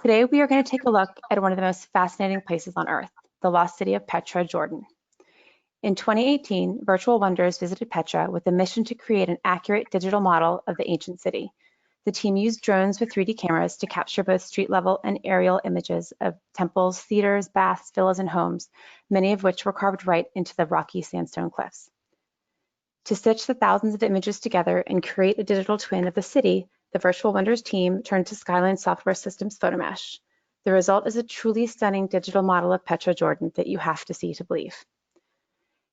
Today, we are going to take a look at one of the most fascinating places on Earth, the lost city of Petra, Jordan. In 2018, Virtual Wonders visited Petra with a mission to create an accurate digital model of the ancient city. The team used drones with 3D cameras to capture both street-level and aerial images of temples, theaters, baths, villas, and homes, many of which were carved right into the rocky sandstone cliffs. To stitch the thousands of images together and create a digital twin of the city, the Virtual Wonders team turned to Skyline Software Systems Photomesh. The result is a truly stunning digital model of Petra, Jordan that you have to see to believe.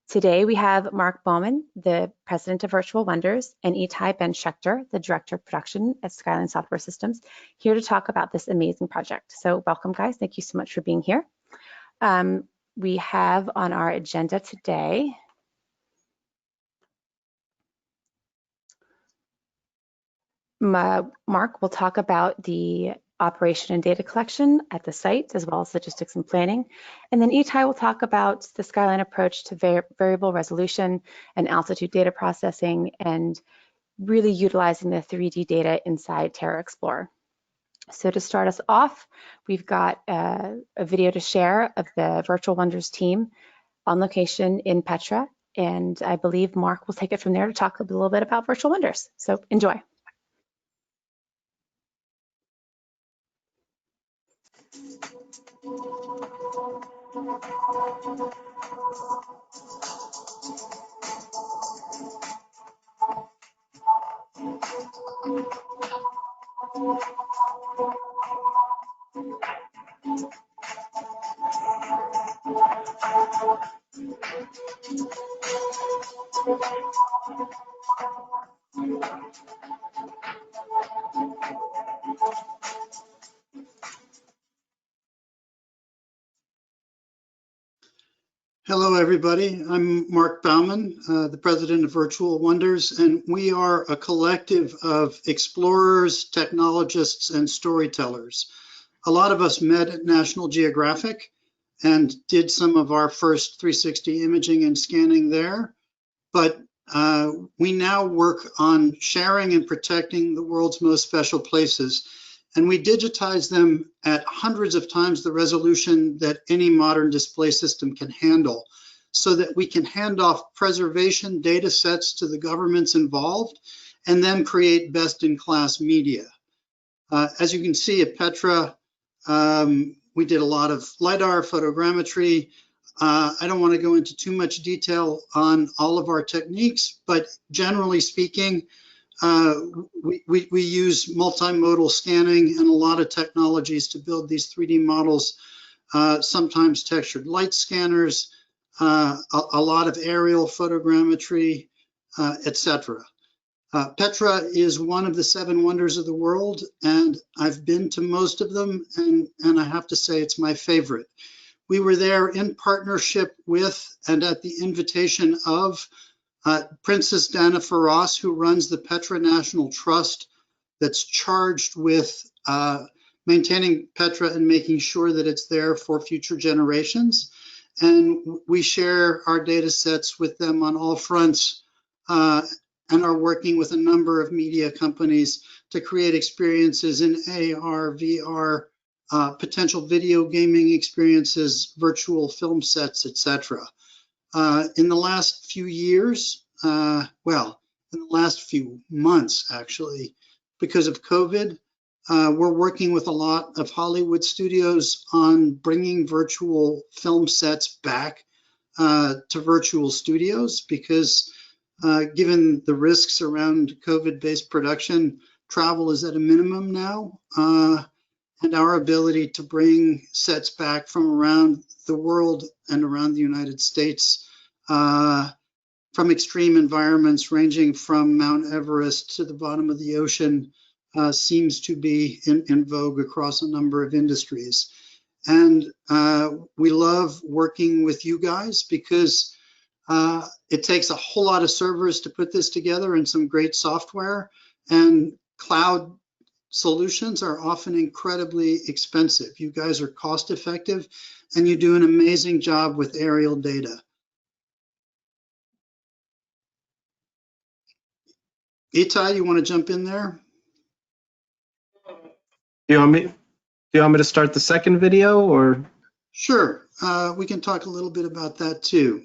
Today, we have Mark Baumann, the president of Virtual Wonders, and Itai Ben-Schechter, the director of production at Skyline Software Systems, here to talk about this amazing project. So welcome, guys. Thank you so much for being here. We have on our agenda today Mark will talk about the operation and data collection at the site, as well as logistics and planning. And then Itai will talk about the Skyline approach to variable resolution and altitude data processing, and really utilizing the 3D data inside Terra Explorer. So to start us off, we've got a video to share of the Virtual Wonders team on location in Petra. And I believe Mark will take it from there to talk a little bit about Virtual Wonders. So enjoy. Hello, everybody. I'm Mark Baumann, the president of Virtual Wonders, and we are a collective of explorers, technologists, and storytellers. A lot of us met at National Geographic and did some of our first 360 imaging and scanning there, but we now work on sharing and protecting the world's most special places. And we digitize them at hundreds of times the resolution that any modern display system can handle, so that we can hand off preservation data sets to the governments involved and then create best-in-class media. As you can see at Petra, we did a lot of LiDAR photogrammetry. I don't want to go into too much detail on all of our techniques, but generally speaking, we use multimodal scanning and a lot of technologies to build these 3D models, sometimes textured light scanners, a lot of aerial photogrammetry, etc. Petra is one of the 7 wonders of the world, and I've been to most of them, and I have to say it's my favorite. We were there in partnership with and at the invitation of Princess Dana Faras, who runs the Petra National Trust that's charged with maintaining Petra and making sure that it's there for future generations. And we share our data sets with them on all fronts and are working with a number of media companies to create experiences in AR, VR, potential video gaming experiences, virtual film sets, etc. In the last few years, in the last few months, actually, because of COVID, we're working with a lot of Hollywood studios on bringing virtual film sets back to virtual studios, because given the risks around COVID-based production, travel is at a minimum now. And our ability to bring sets back from around the world and around the United States, from extreme environments ranging from Mount Everest to the bottom of the ocean, seems to be in vogue across a number of industries. And we love working with you guys because it takes a whole lot of servers to put this together and some great software, and cloud solutions are often incredibly expensive. You guys are cost effective and you do an amazing job with aerial data. Itai, you want to jump in there? You want me? you want me to start the second video or? Sure, we can talk a little bit about that too.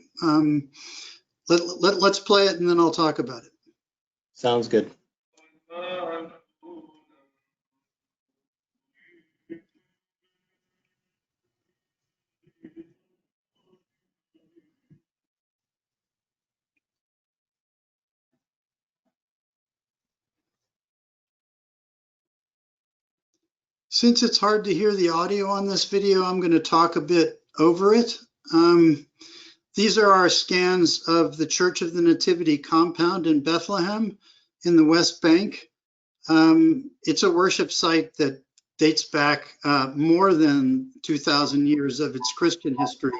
Let's play it and then I'll talk about it. Sounds good. Since it's hard to hear the audio on this video, I'm going to talk a bit over it. These are our scans of the Church of the Nativity compound in Bethlehem in the West Bank. It's a worship site that dates back more than 2,000 years of its Christian history.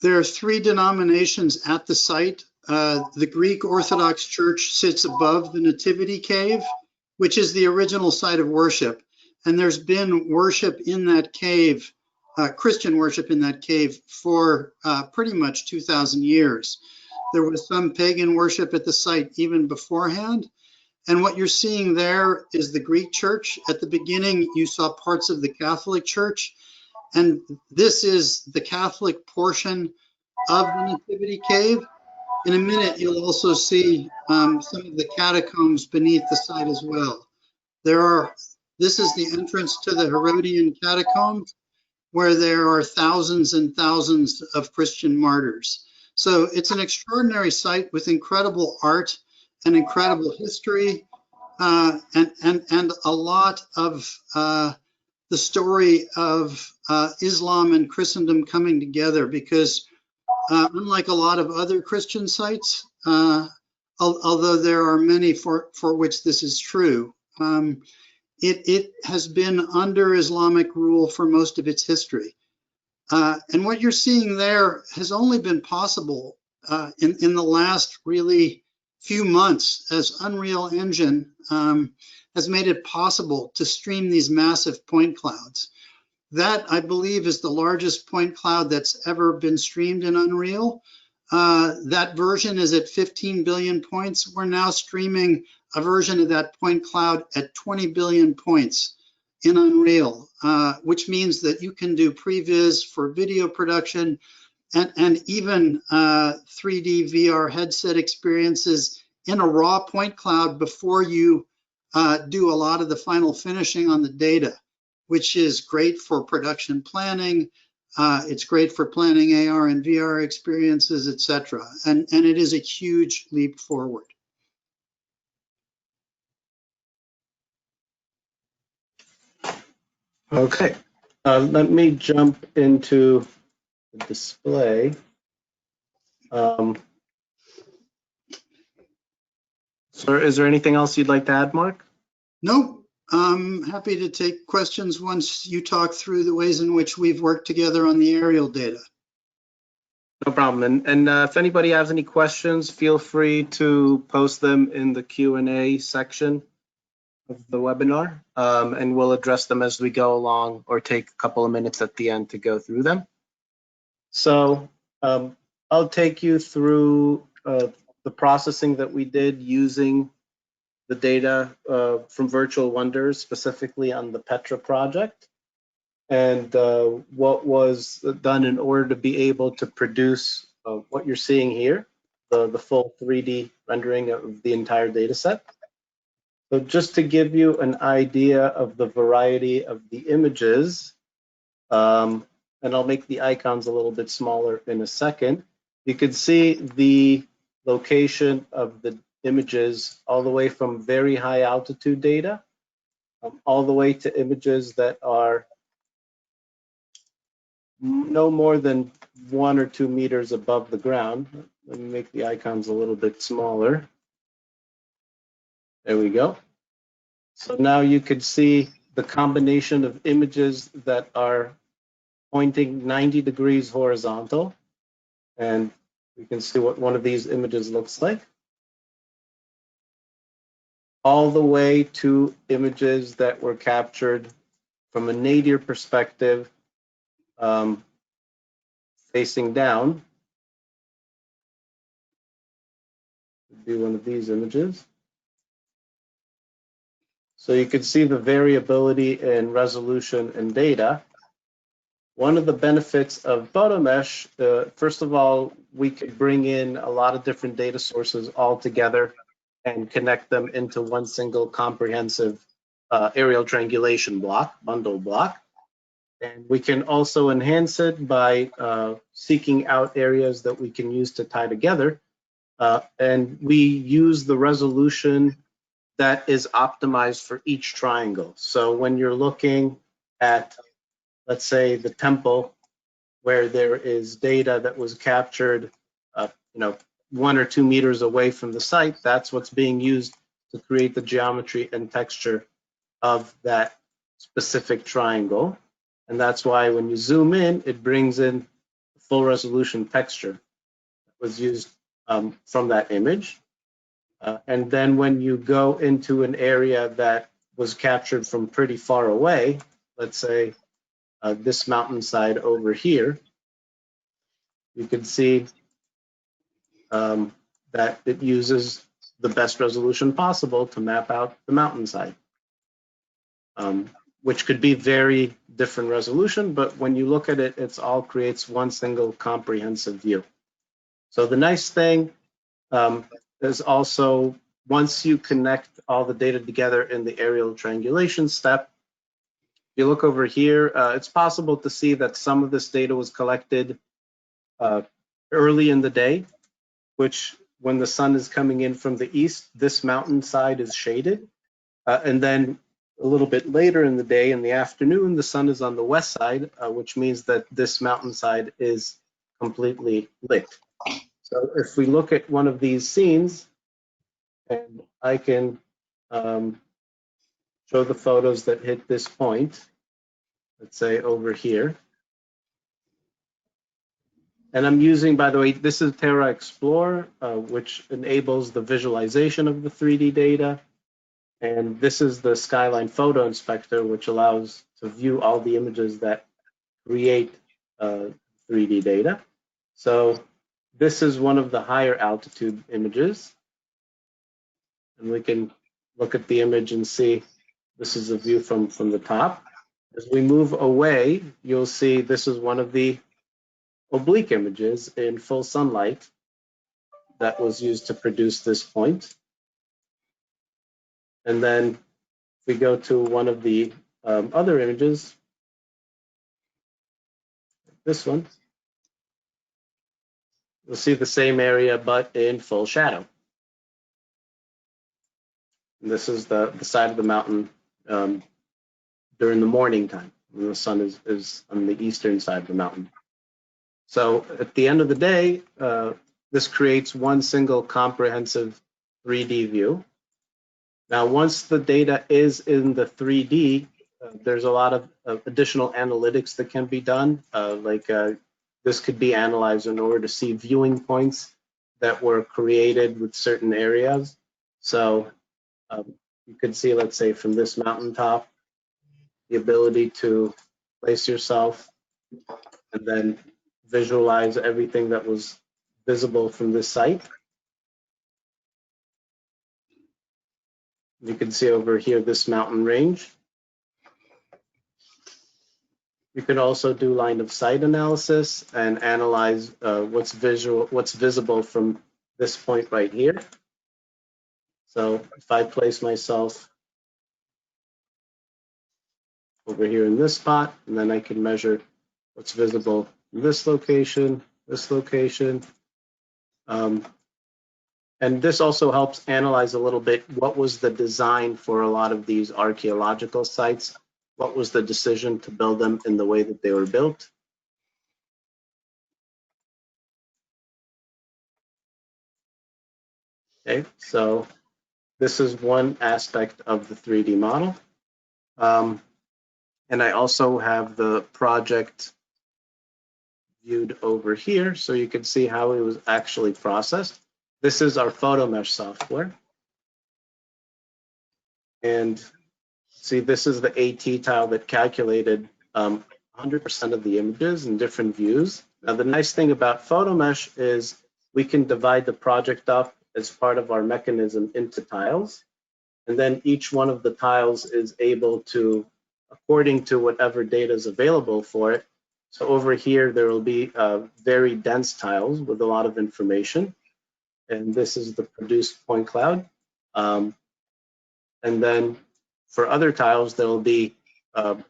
There are three denominations at the site. The Greek Orthodox Church sits above the Nativity Cave, which is the original site of worship. And there's been worship in that cave, Christian worship in that cave for pretty much 2,000 years. There was some pagan worship at the site even beforehand. And what you're seeing there is the Greek Church. At the beginning, you saw parts of the Catholic Church. And this is the Catholic portion of the Nativity Cave. In a minute, you'll also see some of the catacombs beneath the site as well. This is the entrance to the Herodian catacombs, where there are thousands and thousands of Christian martyrs. So it's an extraordinary site with incredible art and incredible history, and a lot of the story of Islam and Christendom coming together, because unlike a lot of other Christian sites, although there are many for which this is true, it has been under Islamic rule for most of its history. And what you're seeing there has only been possible in the last really few months, as Unreal Engine has made it possible to stream these massive point clouds. That, I believe, is the largest point cloud that's ever been streamed in Unreal. That version is at 15 billion points. We're now streaming a version of that point cloud at 20 billion points in Unreal, which means that you can do previs for video production and even 3D VR headset experiences in a raw point cloud before you do a lot of the final finishing on the data, which is great for production planning. It's great for planning AR and VR experiences, etc. And it is a huge leap forward. Okay, let me jump into the display. So is there anything else you'd like to add, Mark? Nope. I'm happy to take questions once you talk through the ways in which we've worked together on the aerial data. No problem. And if anybody has any questions, feel free to post them in the Q&A section of the webinar, and we'll address them as we go along, or take a couple of minutes at the end to go through them. So I'll take you through the processing that we did using the data from Virtual Wonders, specifically on the Petra project, and what was done in order to be able to produce what you're seeing here, the full 3D rendering of the entire data set. So just to give you an idea of the variety of the images, and I'll make the icons a little bit smaller in a second, you can see the location of the images all the way from very high altitude data, all the way to images that are no more than 1 or 2 meters above the ground. Let me make the icons a little bit smaller. There we go. So now you could see the combination of images that are pointing 90 degrees horizontal. And you can see what one of these images looks like. All the way to images that were captured from a nadir perspective, facing down would be one of these images. So you can see the variability in resolution and data. One of the benefits of photo mesh, first of all, we could bring in a lot of different data sources all together and connect them into one single comprehensive aerial triangulation block, bundle block. And we can also enhance it by seeking out areas that we can use to tie together. And we use the resolution that is optimized for each triangle. So when you're looking at, let's say, the temple, where there is data that was captured, 1 or 2 meters away from the site, that's what's being used to create the geometry and texture of that specific triangle. And that's why when you zoom in, it brings in the full resolution texture that was used from that image. And then when you go into an area that was captured from pretty far away, let's say this mountainside over here, you can see that it uses the best resolution possible to map out the mountainside, which could be very different resolution, but when you look at it, it all creates one single comprehensive view. So the nice thing is also, once you connect all the data together in the aerial triangulation step, if you look over here, it's possible to see that some of this data was collected early in the day, which when the sun is coming in from the east, this mountainside is shaded. And then a little bit later in the day, in the afternoon, the sun is on the west side, which means that this mountainside is completely lit. So if we look at one of these scenes, and I can show the photos that hit this point, let's say over here. And I'm using, by the way, this is Terra Explorer, which enables the visualization of the 3D data. And this is the Skyline Photo Inspector, which allows to view all the images that create 3D data. So this is one of the higher altitude images. And we can look at the image and see this is a view from the top. As we move away, you'll see this is one of the oblique images in full sunlight that was used to produce this point. And then if we go to one of the other images, this one, you'll see the same area but in full shadow. And this is the side of the mountain during the morning time, when the sun is on the eastern side of the mountain. So at the end of the day, this creates one single comprehensive 3D view. Now, once the data is in the 3D, there's a lot of additional analytics that can be done. This could be analyzed in order to see viewing points that were created with certain areas. So you could see, let's say, from this mountaintop, the ability to place yourself and then visualize everything that was visible from this site. You can see over here this mountain range. You could also do line of sight analysis and analyze what's visible from this point right here. So if I place myself over here in this spot, and then I can measure what's visible in this location. And this also helps analyze a little bit what was the design for a lot of these archaeological sites. What was the decision to build them in the way that they were built? Okay, so this is one aspect of the 3D model. And I also have the project viewed over here, so you can see how it was actually processed. This is our photo mesh software. And see, this is the AT tile that calculated 100% of the images in different views. Now, the nice thing about photo mesh is we can divide the project up as part of our mechanism into tiles. And then each one of the tiles is able to, according to whatever data is available for it. So over here, there will be very dense tiles with a lot of information. And this is the produced point cloud. And then for other tiles, there will be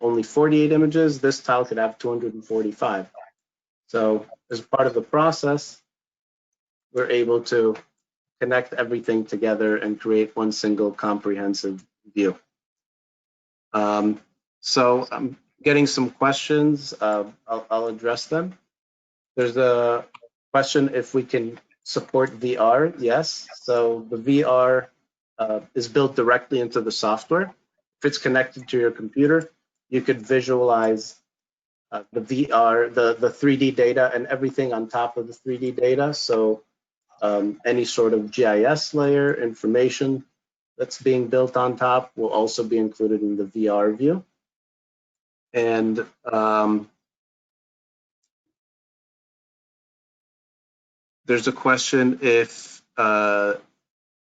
only 48 images. This tile could have 245. So as part of the process, we're able to connect everything together and create one single comprehensive view. So I'm getting some questions. I'll address them. There's a question if we can support VR. Yes. So the VR is built directly into the software. If it's connected to your computer, you could visualize the VR, the 3D data and everything on top of the 3D data. So any sort of GIS layer information that's being built on top will also be included in the VR view. And there's a question if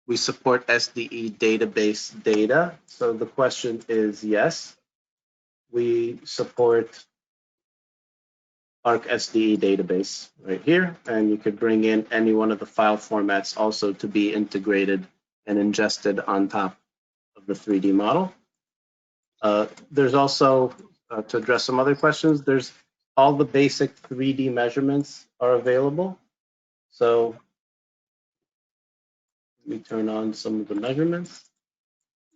we support SDE database data. So the question is yes, we support ArcSDE database right here, and you could bring in any one of the file formats also to be integrated and ingested on top of the 3D model. There's also, to address some other questions, there's all the basic 3D measurements are available. So let me turn on some of the measurements.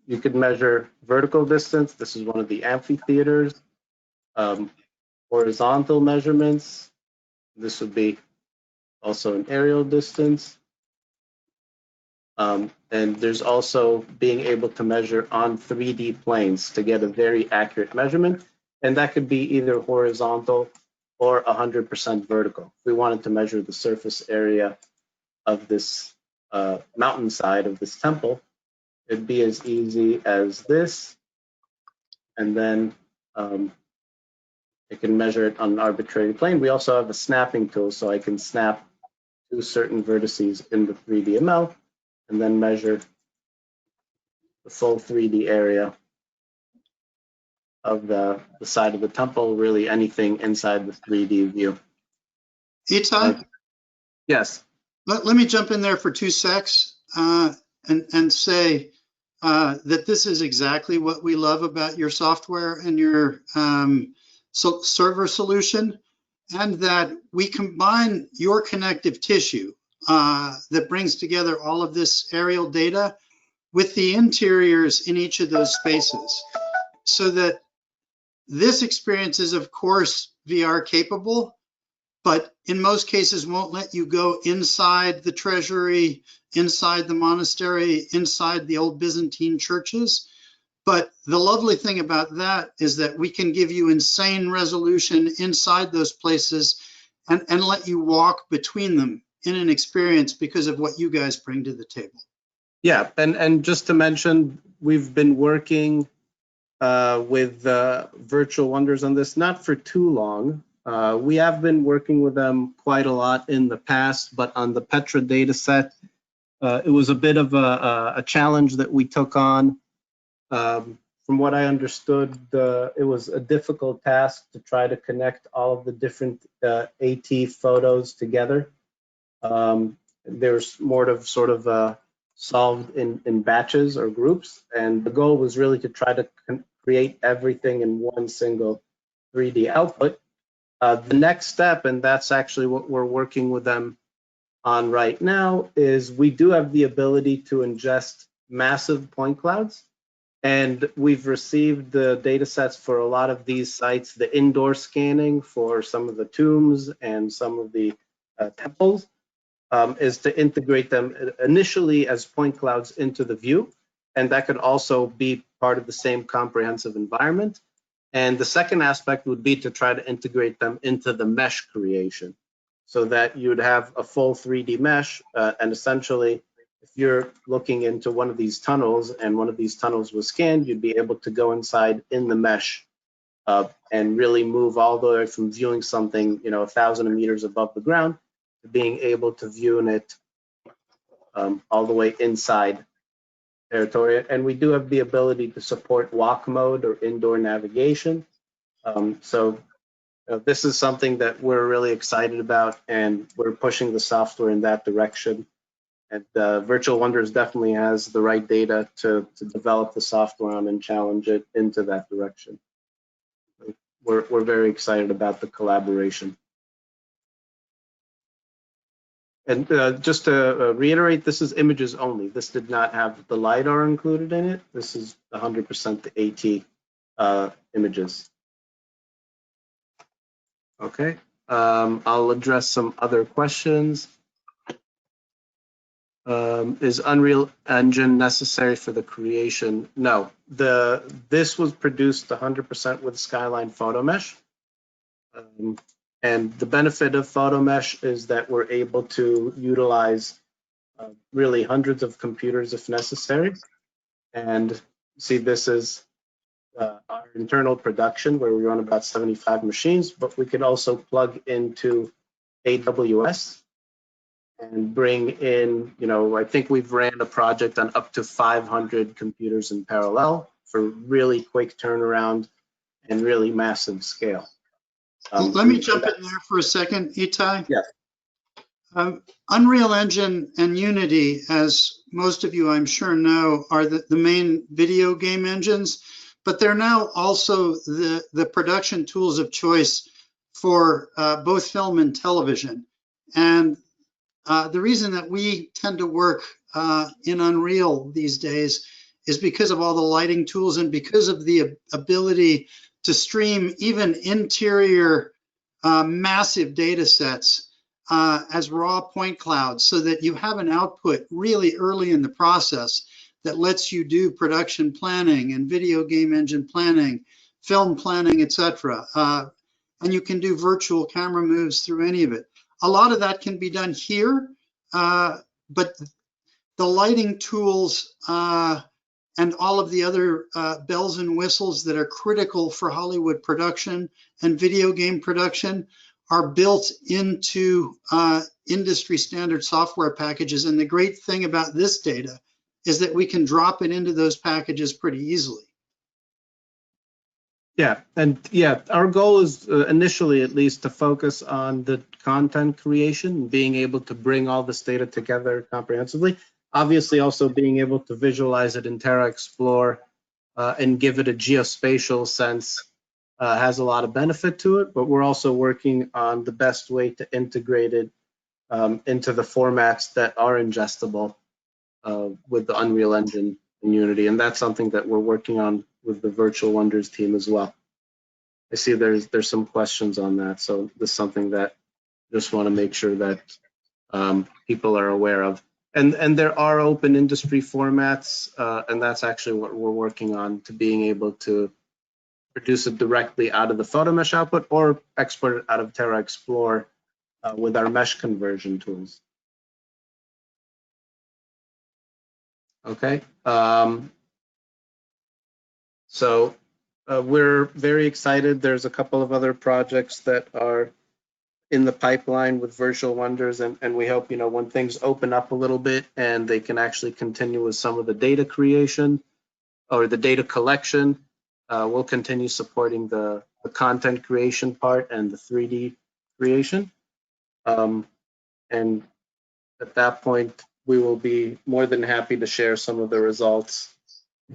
You could measure vertical distance. This is one of the amphitheaters. Horizontal measurements. This would be also an aerial distance. And there's also being able to measure on 3D planes to get a very accurate measurement. And that could be either horizontal or 100% vertical. If we wanted to measure the surface area of this mountainside of this temple, it'd be as easy as this. And then I can measure it on an arbitrary plane. We also have a snapping tool, so I can snap to certain vertices in the 3D ML and then measure the full 3D area of the side of the temple, really anything inside the 3D view. Itai? Yes. Let me jump in there for 2 secs and say that this is exactly what we love about your software and your server solution, and that we combine your connective tissue that brings together all of this aerial data with the interiors in each of those spaces, so that this experience is, of course, VR capable, but in most cases won't let you go inside the treasury, inside the monastery, inside the old Byzantine churches. But the lovely thing about that is that we can give you insane resolution inside those places and let you walk between them in an experience because of what you guys bring to the table. Yeah, and just to mention, we've been working with Virtual Wonders on this, not for too long. We have been working with them quite a lot in the past, but on the Petra data set, it was a bit of a challenge that we took on. From what I understood, it was a difficult task to try to connect all of the different AT photos together. There's more of sort of solved in batches or groups, and the goal was really to try to create everything in one single 3D output. The next step, and that's actually what we're working with them on right now, is we do have the ability to ingest massive point clouds. And we've received the data sets for a lot of these sites, the indoor scanning for some of the tombs and some of the temples, is to integrate them initially as point clouds into the view. And that could also be part of the same comprehensive environment. And the second aspect would be to try to integrate them into the mesh creation so that you'd have a full 3D mesh. And essentially, if you're looking into one of these tunnels and one of these tunnels was scanned, you'd be able to go inside in the mesh and really move all the way from viewing something, 1,000 meters above the ground to being able to view it all the way inside territory. And we do have the ability to support walk mode or indoor navigation. So this is something that we're really excited about, and we're pushing the software in that direction. And Virtual Wonders definitely has the right data to develop the software on and challenge it into that direction. We're very excited about the collaboration. And just to reiterate, this is images only. This did not have the LiDAR included in it. This is 100% the AT images. Okay, I'll address some other questions. Is Unreal Engine necessary for the creation? No, this was produced 100% with Skyline Photo Mesh. And the benefit of Photo Mesh is that we're able to utilize really hundreds of computers if necessary. And see, this is our internal production where we run about 75 machines, but we could also plug into AWS and bring in, I think we've ran a project on up to 500 computers in parallel for really quick turnaround and really massive scale. Let me jump in there for a second, Itai. Yes. Unreal Engine and Unity, as most of you I'm sure know, are the main video game engines, but they're now also the production tools of choice for both film and television. And the reason that we tend to work in Unreal these days is because of all the lighting tools and because of the ability to stream even interior massive data sets as raw point clouds, so that you have an output really early in the process that lets you do production planning and video game engine planning, film planning, etc. And you can do virtual camera moves through any of it. A lot of that can be done here, but the lighting tools and all of the other bells and whistles that are critical for Hollywood production and video game production are built into industry standard software packages. And the great thing about this data is that we can drop it into those packages pretty easily. Yeah, and yeah, our goal is initially at least to focus on the content creation, being able to bring all this data together comprehensively. Obviously also being able to visualize it in Terra Explore and give it a geospatial sense has a lot of benefit to it, but we're also working on the best way to integrate it into the formats that are ingestible with the Unreal Engine and Unity, and that's something that we're working on with the Virtual Wonders team as well. I see there's some questions on that, so this is something that just want to make sure that people are aware of. And there are open industry formats, and that's actually what we're working on, to being able to produce it directly out of the photo mesh output or export it out of Terra Explore with our mesh conversion tools. Okay, so we're very excited. There's a couple of other projects that are in the pipeline with Virtual Wonders, and we hope, when things open up a little bit and they can actually continue with some of the data creation or the data collection, we'll continue supporting the content creation part and the 3D creation. And at that point, we will be more than happy to share some of the results,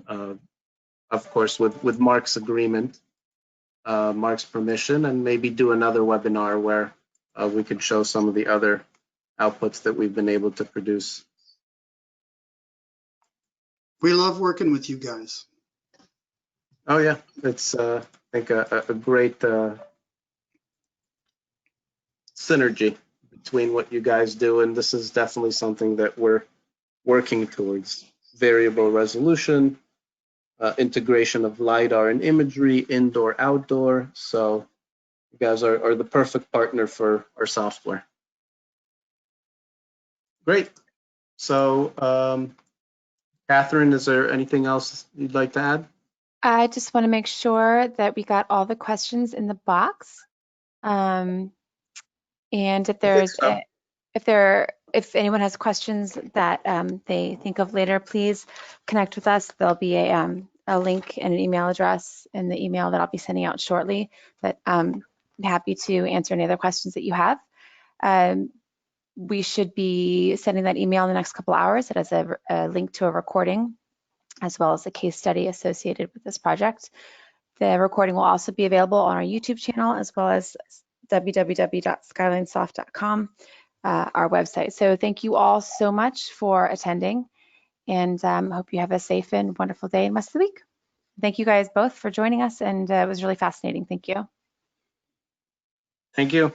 of course, with Mark's agreement, Mark's permission, and maybe do another webinar where we could show some of the other outputs that we've been able to produce. We love working with you guys. Oh yeah, it's I think a great synergy between what you guys do, and this is definitely something that we're working towards. Variable resolution, integration of LiDAR and imagery, indoor, outdoor. So you guys are the perfect partner for our software. Great. So Catherine, is there anything else you'd like to add? I just want to make sure that we got all the questions in the box. And if there's so. if anyone has questions that they think of later, please connect with us. There'll be a link and an email address in the email that I'll be sending out shortly. But I'm happy to answer any other questions that you have. We should be sending that email in the next couple hours. It has a link to a recording as well as a case study associated with this project. The recording will also be available on our YouTube channel as well as www.skylinesoft.com, our website. So thank you all so much for attending, and hope you have a safe and wonderful day and rest of the week. Thank you guys both for joining us, and it was really fascinating. Thank you. Thank you.